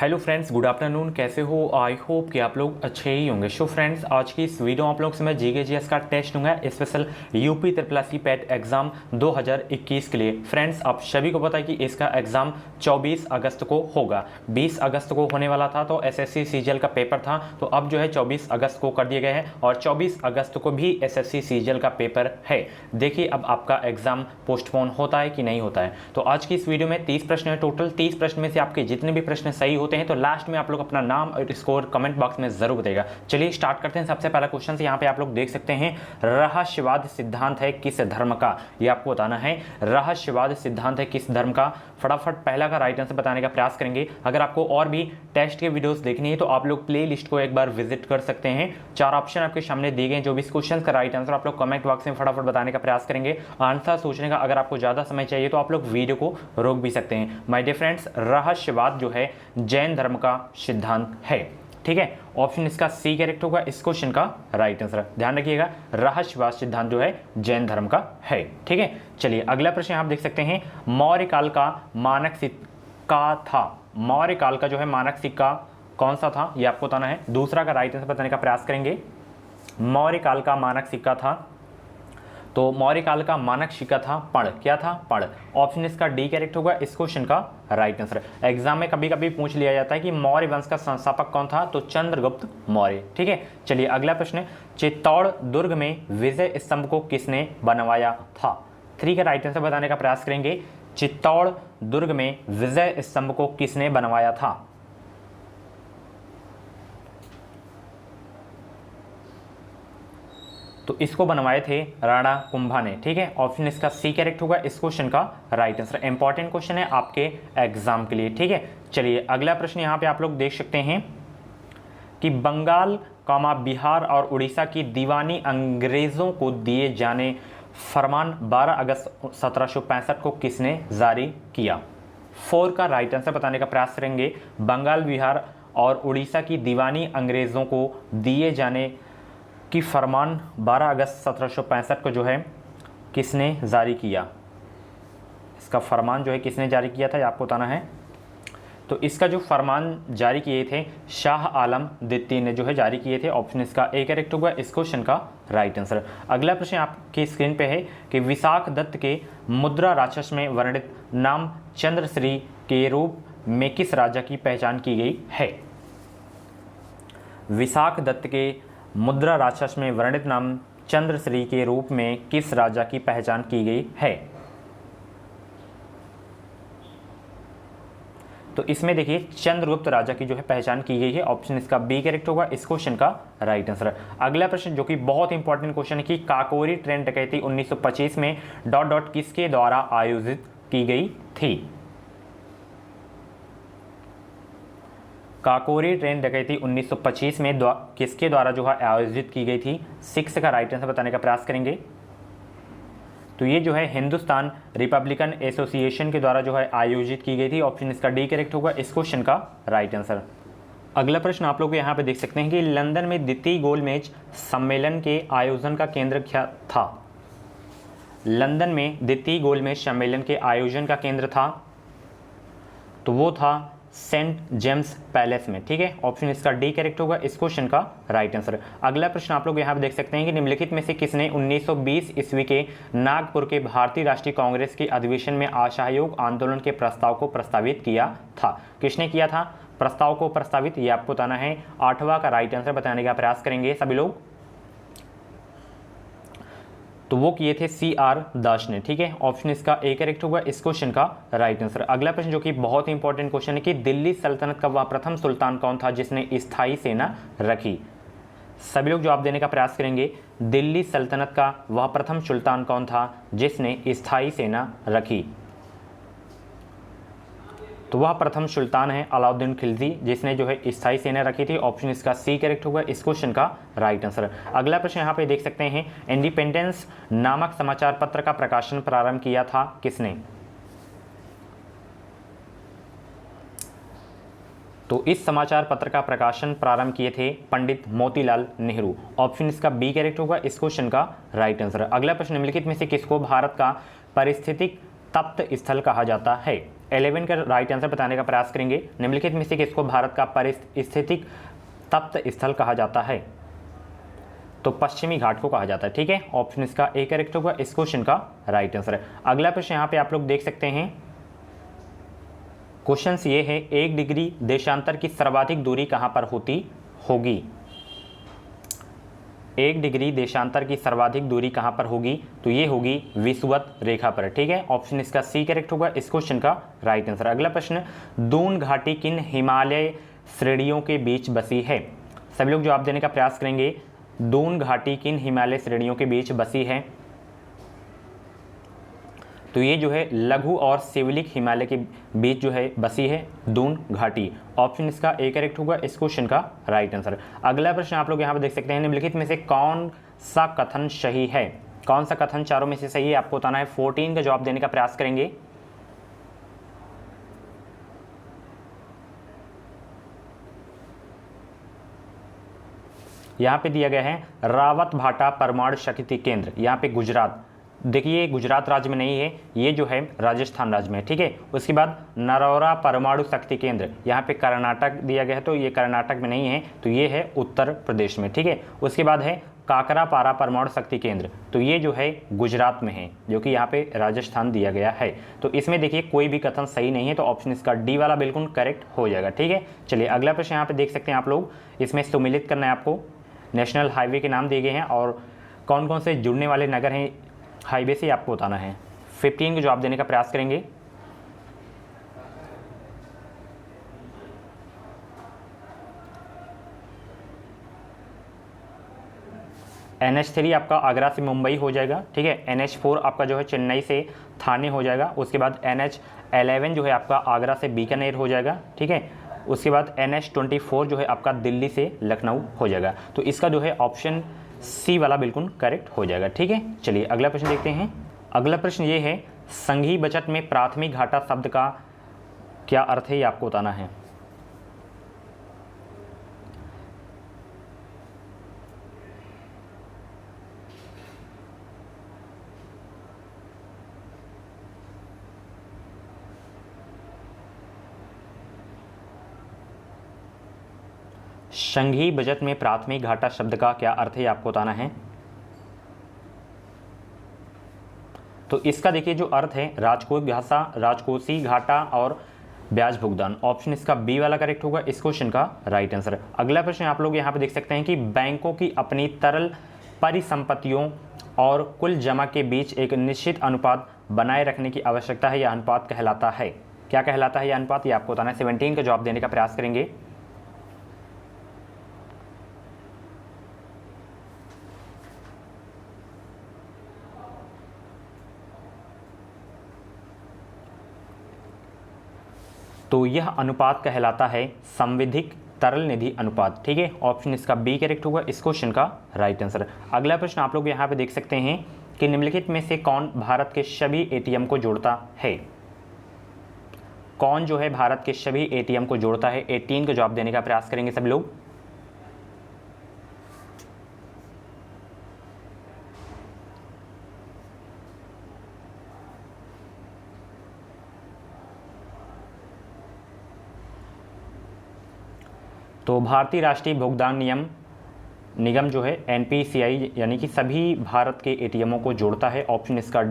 Hello friends, good afternoon. कैसे हो? I hope कि आप लोग अच्छे ही होंगे। सो फ्रेंड्स, आज की इस वीडियो में आप लोग से मैं जीके जीएस का टेस्ट दूंगा स्पेशल यूपी ट्रिपल पेट एग्जाम 2021 के लिए। फ्रेंड्स, आप सभी को पता है कि इसका एग्जाम 24 अगस्त को होगा। 20 अगस्त को होने वाला था तो एसएससी सीजीएल का पेपर था, तो अब जो है 24 अगस्त को कर दिया गया है और 24 अगस्त को भी एसएससी सीजीएल का पेपर है। देखिए अब आपका एग्जाम पोस्टपोन होता है कि नहीं होता है। तो आज की इस वीडियो में 30 प्रश्न है टोटल। 30 प्रश्न में से आपके जितने भी प्रश्न सही होते हैं तो लास्ट में आप लोग अपना नाम और स्कोर कमेंट बॉक्स में जरूर बताइएगा। चलिए स्टार्ट करते हैं। सबसे पहला क्वेश्चन से यहाँ पे आप लोग देख सकते हैं, रहस्यवाद सिद्धांत है किस धर्म का? ये आपको बताना है। रहस्यवाद सिद्धांत है किस धर्म का? फटाफट पहला का राइट आंसर बताने का प्रयास करेंगे। अगर आपको और भी टेस्ट के वीडियोस देखनी है तो आप लोग प्ले लिस्ट को एक बार विजिट कर सकते हैं। 4 ऑप्शन आपके सामने दिए गए, जो भी क्वेश्चन का राइट आंसर आप लोग कमेंट बॉक्स में फटाफट बताने का प्रयास करेंगे। आंसर सोचने का अगर आपको ज्यादा समय चाहिए तो आप लोग वीडियो को रोक भी सकते हैं। माय डियर फ्रेंड्स, रहस्यवाद जो है जैन धर्म का सिद्धांत है। ठीक है, ऑप्शन इसका सी करेक्ट होगा इस क्वेश्चन का राइट आंसर। ध्यान रखिएगा, रहस्यवाद सिद्धांत जो है जैन धर्म का है। ठीक है, चलिए अगला प्रश्न आप देख सकते हैं, मौर्य काल का मानक सिक्का था। मौर्य काल का जो है मानक सिक्का कौन सा था, ये आपको बताना है। दूसरा का राइट आंसर बताने का प्रयास करेंगे। मौर्य काल का मानक सिक्का था, तो मौर्य काल का मानक सिक्का था पढ़। क्या था? पढ़। ऑप्शन इसका डी करेक्ट होगा इस क्वेश्चन का राइट आंसर। एग्जाम में कभी कभी पूछ लिया जाता है कि मौर्य वंश का संस्थापक कौन था, तो चंद्रगुप्त मौर्य। ठीक है, चलिए अगला प्रश्न, चित्तौड़ दुर्ग में विजय स्तंभ को किसने बनवाया था? 3 का राइट आंसर बताने का प्रयास करेंगे। चित्तौड़ दुर्ग में विजय स्तंभ को किसने बनवाया था? तो इसको बनवाए थे राणा कुंभा ने। ठीक है, ऑप्शन इसका सी करेक्ट होगा इस क्वेश्चन का राइट आंसर। इंपॉर्टेंट क्वेश्चन है आपके एग्जाम के लिए। ठीक है, चलिए अगला प्रश्न यहाँ पे आप लोग देख सकते हैं कि बंगाल बिहार और उड़ीसा की दीवानी अंग्रेजों को दिए जाने फरमान 12 अगस्त 1765 को किसने जारी किया? 4 का राइट आंसर बताने का प्रयास करेंगे। बंगाल बिहार और उड़ीसा की दीवानी अंग्रेजों को दिए जाने कि फरमान 12 अगस्त 1765 को जो है किसने जारी किया? इसका फरमान जो है किसने जारी किया था, ये आपको बताना है। तो इसका जो फरमान जारी किए थे शाह आलम द्वितीय ने जो है जारी किए थे। ऑप्शन इसका ए करेक्ट होगा इस क्वेश्चन का राइट आंसर। अगला प्रश्न आपकी स्क्रीन पे है कि विशाख दत्त के मुद्रा राक्षस में वर्णित नाम चंद्रश्री के रूप में किस राजा की पहचान की गई है? विशाख दत्त के मुद्रा राक्षस में वर्णित नाम चंद्रश्री के रूप में किस राजा की पहचान की गई है? तो इसमें देखिए चंद्रगुप्त राजा की जो है पहचान की गई है। ऑप्शन इसका बी करेक्ट होगा इस क्वेश्चन का राइट आंसर। अगला प्रश्न जो कि बहुत इंपॉर्टेंट क्वेश्चन है कि काकोरी ट्रेन डकैती 1925 में किसके द्वारा आयोजित की गई थी? काकोरी ट्रेन डकैती 1925 में किसके द्वारा जो है आयोजित की गई थी? 6 का राइट आंसर बताने का प्रयास करेंगे। तो ये जो है हिंदुस्तान रिपब्लिकन एसोसिएशन के द्वारा जो है आयोजित की गई थी। ऑप्शन इसका डी करेक्ट होगा इस क्वेश्चन का राइट आंसर। अगला प्रश्न आप लोग यहाँ पे देख सकते हैं कि लंदन में द्वितीय गोलमेज सम्मेलन के आयोजन का केंद्र क्या था? लंदन में द्वितीय गोलमेज सम्मेलन के आयोजन का केंद्र था, तो वो था सेंट जेम्स पैलेस में। ठीक है, ऑप्शन इसका डी करेक्ट होगा इस क्वेश्चन का राइट आंसर। अगला प्रश्न आप लोग यहाँ पे देख सकते हैं कि निम्नलिखित में से किसने 1920 ईस्वी के नागपुर के भारतीय राष्ट्रीय कांग्रेस के अधिवेशन में असहयोग आंदोलन के प्रस्ताव को प्रस्तावित किया था? किसने किया था प्रस्ताव को प्रस्तावित, ये आपको बताना है। 8वां का राइट आंसर बताने का प्रयास करेंगे सभी लोग। तो वो किए थे CR दास ने। ठीक है, ऑप्शन इसका ए करेक्ट होगा इस क्वेश्चन का राइट आंसर। अगला प्रश्न जो कि बहुत इंपॉर्टेंट क्वेश्चन है कि दिल्ली सल्तनत का वह प्रथम सुल्तान कौन था जिसने स्थायी सेना रखी? सभी लोग जवाब देने का प्रयास करेंगे। दिल्ली सल्तनत का वह प्रथम सुल्तान कौन था जिसने स्थायी सेना रखी? तो वह प्रथम सुल्तान है अलाउद्दीन खिलजी, जिसने जो है स्थायी सेना रखी थी। ऑप्शन इसका सी करेक्ट होगा इस क्वेश्चन का राइट आंसर। अगला प्रश्न यहाँ पे देख सकते हैं, इंडिपेंडेंस नामक समाचार पत्र का प्रकाशन प्रारंभ किया था किसने? तो इस समाचार पत्र का प्रकाशन प्रारंभ किए थे पंडित मोतीलाल नेहरू। ऑप्शन इसका बी करेक्ट होगा इस क्वेश्चन का राइट आंसर। अगला प्रश्न, निम्नलिखित में से किसको भारत का पारिस्थितिक तप्त स्थल कहा जाता है? 11 का राइट आंसर बताने का प्रयास करेंगे। निम्नलिखित में से किसको भारत का पारिस्थितिक तप्त स्थल कहा जाता है? तो पश्चिमी घाट को कहा जाता है। ठीक है, ऑप्शन इसका ए करेक्ट होगा, इस क्वेश्चन का राइट आंसर है। अगला प्रश्न यहाँ पे आप लोग देख सकते हैं, क्वेश्चन ये है 1 डिग्री देशांतर की सर्वाधिक दूरी कहां पर होगी? 1 डिग्री देशांतर की सर्वाधिक दूरी कहां पर होगी? तो ये होगी विषुवत रेखा पर। ठीक है, ऑप्शन इसका सी करेक्ट होगा, इस क्वेश्चन का राइट आंसर। अगला प्रश्न, दून घाटी किन हिमालय श्रेणियों के बीच बसी है? सभी लोग जवाब देने का प्रयास करेंगे। दून घाटी किन हिमालय श्रेणियों के बीच बसी है? तो ये जो है लघु और शिवलिक हिमालय के बीच जो है बसी है दून घाटी। ऑप्शन इसका ए करेक्ट होगा, इस क्वेश्चन का राइट आंसर। अगला प्रश्न आप लोग यहाँ पर देख सकते हैं, निम्नलिखित में से कौन सा कथन सही है? कौन सा कथन चारों में से सही है आपको बताना है। 14 का जवाब देने का प्रयास करेंगे। यहाँ पे दिया गया है रावत भाटा परमाणु शक्ति केंद्र, यहाँ पे गुजरात। देखिए गुजरात राज्य में नहीं है, ये जो है राजस्थान राज्य में है। ठीक है, उसके बाद नरौरा परमाणु शक्ति केंद्र, यहाँ पे कर्नाटक दिया गया है, तो ये कर्नाटक में नहीं है, तो ये है उत्तर प्रदेश में। ठीक है, उसके बाद है काकरापारा परमाणु शक्ति केंद्र, तो ये जो है गुजरात में है, जो कि यहाँ पे राजस्थान दिया गया है। तो इसमें देखिए कोई भी कथन सही नहीं है, तो ऑप्शन इसका डी वाला बिल्कुल करेक्ट हो जाएगा। ठीक है, चलिए अगला प्रश्न यहाँ पे देख सकते हैं आप लोग, इसमें सम्मिलित करना है आपको। नेशनल हाईवे के नाम दिए गए हैं और कौन कौन से जुड़ने वाले नगर हैं हाईवे से आपको बताना है। 15 के जवाब देने का प्रयास करेंगे। NH3 आपका आगरा से मुंबई हो जाएगा। ठीक है, NH4 आपका जो है चेन्नई से थाने हो जाएगा। उसके बाद NH11 जो है आपका आगरा से बीकानेर हो जाएगा। ठीक है, उसके बाद NH24 जो है आपका दिल्ली से लखनऊ हो जाएगा। तो इसका जो है ऑप्शन सी वाला बिल्कुल करेक्ट हो जाएगा। ठीक है, चलिए अगला प्रश्न देखते हैं। अगला प्रश्न ये है, संघी बजट में प्राथमिक घाटा शब्द का क्या अर्थ है, ये आपको बताना है। संघीय बजट में प्राथमिक घाटा शब्द का क्या अर्थ है, आपको बताना है। तो इसका देखिए जो अर्थ है राजकोषीय घाटा और ब्याज भुगतान। ऑप्शन इसका बी वाला करेक्ट होगा, इस क्वेश्चन का राइट आंसर। अगला प्रश्न आप लोग यहाँ पे देख सकते हैं कि बैंकों की अपनी तरल परिसंपत्तियों और कुल जमा के बीच एक निश्चित अनुपात बनाए रखने की आवश्यकता है। यह अनुपात कहलाता है, क्या कहलाता है यह अनुपात, ये आपको बताना है। 17 का जवाब देने का प्रयास करेंगे। तो यह अनुपात कहलाता है संविधिक तरल निधि अनुपात। ठीक है, ऑप्शन इसका बी करेक्ट होगा, इस क्वेश्चन का राइट आंसर। अगला प्रश्न आप लोग यहाँ पे देख सकते हैं कि निम्नलिखित में से कौन भारत के सभी एटीएम को जोड़ता है। कौन जो है भारत के सभी एटीएम को जोड़ता है। 18 का जवाब देने का प्रयास करेंगे सब लोग। तो भारतीय राष्ट्रीय भुगतान निगम जो है NPCI यानी कि सभी भारत के एटीएमों को जोड़ता है। ऑप्शन इसका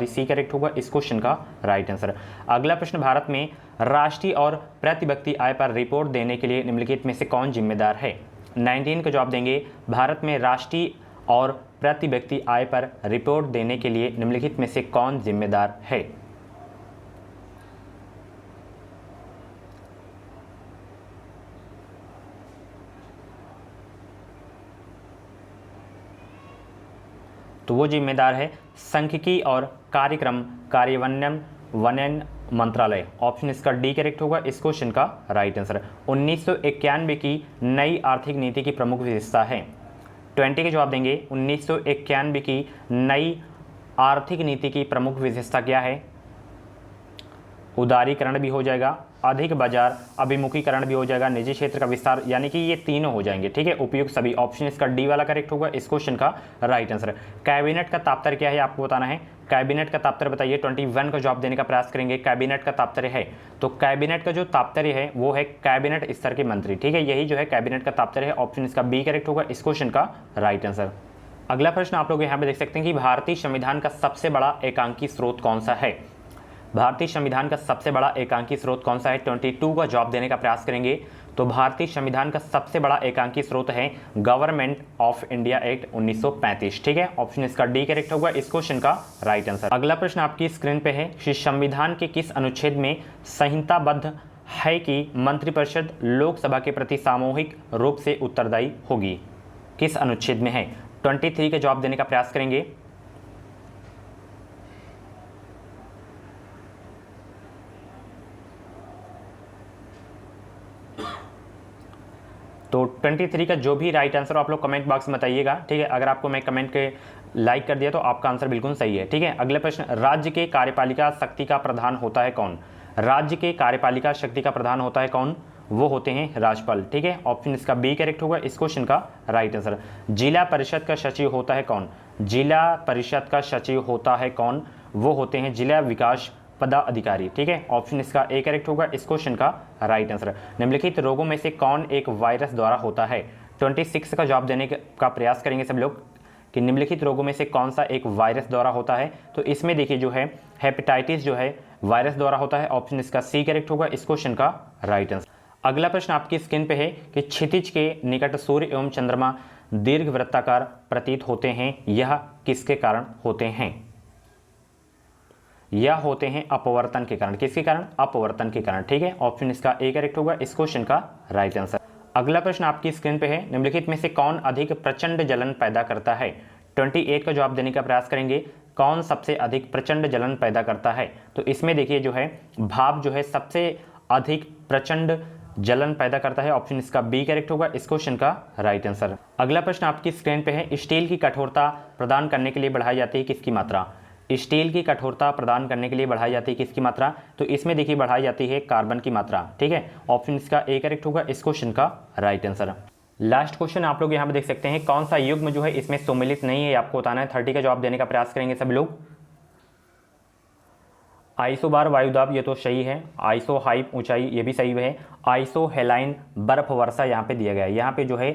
सी करेक्ट होगा, इस क्वेश्चन का राइट आंसर। अगला प्रश्न, भारत में राष्ट्रीय और प्रति व्यक्ति आय पर रिपोर्ट देने के लिए निम्नलिखित में से कौन जिम्मेदार है। 19 का जवाब देंगे। भारत में राष्ट्रीय और प्रति व्यक्ति आय पर रिपोर्ट देने के लिए निम्नलिखित में से कौन जिम्मेदार है। तो वो जिम्मेदार है सांख्यिकी और कार्यक्रम कार्यान्वयन मंत्रालय। ऑप्शन इसका डी करेक्ट होगा, इस क्वेश्चन का राइट आंसर। 1991 की नई आर्थिक नीति की प्रमुख विशेषता है। 20 के जवाब देंगे। 1991 की नई आर्थिक नीति की प्रमुख विशेषता क्या है। उदारीकरण भी हो जाएगा, अधिक बाजार अभिमुखीकरण भी हो जाएगा, निजी क्षेत्र का विस्तार, यानी कि ये तीनों हो जाएंगे। ठीक है, उपयुक्त सभी, ऑप्शन इसका डी वाला करेक्ट होगा इस क्वेश्चन का राइट आंसर। कैबिनेट का तात्पर्य क्या है आपको बताना है। कैबिनेट का तात्पर्य बताइए, 21 का जवाब देने का प्रयास करेंगे। कैबिनेट का तात्पर्य है, तो कैबिनेट का जो तात्पर्य है वो है कैबिनेट स्तर के मंत्री। ठीक है, यही जो है कैबिनेट का तात्पर्य है, ऑप्शन इसका बी करेक्ट होगा इस क्वेश्चन का राइट आंसर। अगला प्रश्न आप लोग यहाँ पे देख सकते हैं कि भारतीय संविधान का सबसे बड़ा एकांकी स्रोत कौन सा है। भारतीय संविधान का सबसे बड़ा एकांकी स्रोत कौन सा है, 22 का जवाब देने का प्रयास करेंगे। तो भारतीय संविधान का सबसे बड़ा एकांकी स्रोत है गवर्नमेंट ऑफ इंडिया एक्ट 1935। ठीक है, ऑप्शन इसका डी करेक्ट होगा इस क्वेश्चन का राइट आंसर। अगला प्रश्न आपकी स्क्रीन पे है कि संविधान के किस अनुच्छेद में संहिताबद्ध है कि मंत्रिपरिषद लोकसभा के प्रति सामूहिक रूप से उत्तरदायी होगी। किस अनुच्छेद में है, 23 का जवाब देने का प्रयास करेंगे। तो 23 का जो भी राइट आंसर आप लोग कमेंट बॉक्स में बताइएगा। ठीक है, अगर आपको मैं कमेंट के लाइक कर दिया तो आपका आंसर बिल्कुल सही है। ठीक है, अगला प्रश्न, राज्य के कार्यपालिका शक्ति का प्रधान होता है कौन। राज्य के कार्यपालिका शक्ति का प्रधान होता है कौन, वो होते हैं राज्यपाल। ठीक है, ऑप्शन इसका बी करेक्ट होगा इस क्वेश्चन का राइट आंसर। जिला परिषद का सचिव होता है कौन, जिला परिषद का सचिव होता है कौन, वो होते हैं जिला विकास पदाधिकारी। ठीक है, ऑप्शन इसका ए करेक्ट होगा इस क्वेश्चन का राइट आंसर। निम्नलिखित रोगों में से कौन एक वायरस द्वारा होता है, 26 का जवाब देने का प्रयास करेंगे सब लोग कि निम्नलिखित रोगों में से कौन सा एक वायरस द्वारा होता है। तो इसमें देखिए जो है हेपेटाइटिस जो है वायरस द्वारा होता है, ऑप्शन इसका सी करेक्ट होगा इस क्वेश्चन का राइट आंसर। अगला प्रश्न आपकी स्क्रीन पे है कि क्षितिज के निकट सूर्य एवं चंद्रमा दीर्घवृत्ताकार प्रतीत होते हैं, यह किसके कारण होते हैं। या होते हैं अपवर्तन के कारण। किसके कारण, अपवर्तन के कारण। ठीक है, ऑप्शन इसका ए करेक्ट होगा इस क्वेश्चन का राइट आंसर। अगला प्रश्न आपकी स्क्रीन पे है, निम्नलिखित में से कौन अधिक प्रचंड जलन पैदा करता है। 28 का जवाब देने का प्रयास करेंगे, कौन सबसे अधिक प्रचंड जलन पैदा करता है। तो इसमें देखिए जो है भाप जो है सबसे अधिक प्रचंड जलन पैदा करता है, ऑप्शन इसका बी करेक्ट होगा इस क्वेश्चन का राइट आंसर। अगला प्रश्न आपकी स्क्रीन पे है, स्टील की कठोरता प्रदान करने के लिए बढ़ाई जाती है किसकी मात्रा। स्टील की कठोरता प्रदान करने के लिए बढ़ाई जाती है किसकी मात्रा, तो इसमें देखिए बढ़ाई जाती है कार्बन की मात्रा। ठीक है, ऑप्शन इसका ए करेक्ट होगा इस क्वेश्चन का राइट आंसर। लास्ट क्वेश्चन आप लोग यहाँ पे देख सकते हैं, कौन सा युग्म जो है इसमें सम्मिलित नहीं है आपको बताना है। 30 का जवाब देने का प्रयास करेंगे सब लोग। आइसोबार वायुदाब ये तो सही है, आइसो हाइप ऊंचाई ये भी सही है, आइसो हेलाइन बर्फ वर्षा यहाँ पे दिया गया है। यहाँ पे जो है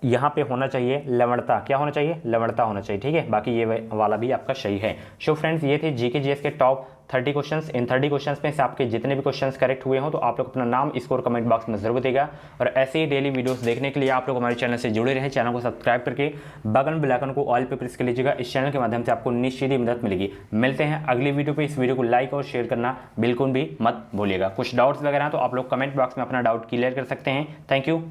यहाँ पे होना चाहिए लवणता, क्या होना चाहिए, लवणता होना चाहिए। ठीक है, बाकी ये वाला भी आपका सही है। सो फ्रेंड्स, ये थे जीके जीएस के टॉप 30 क्वेश्चंस। इन 30 क्वेश्चंस में से आपके जितने भी क्वेश्चंस करेक्ट हुए हो तो आप लोग अपना नाम स्कोर कमेंट बॉक्स में जरूर देगा। और ऐसे ही डेली वीडियोस देखने के लिए आप लोग हमारे चैनल से जुड़े रहें, चैनल को सब्सक्राइब करके बगल में बेल आइकन को ऑल पे प्रेस कर लीजिएगा। इस चैनल के माध्यम से आपको निश्चित ही मदद मिलेगी। मिलते हैं अगली वीडियो पर। इस वीडियो को लाइक और शेयर करना बिल्कुल भी मत भूलिएगा। कुछ डाउट्स वगैरह तो आप लोग कमेंट बॉक्स में अपना डाउट क्लियर कर सकते हैं। Thank you.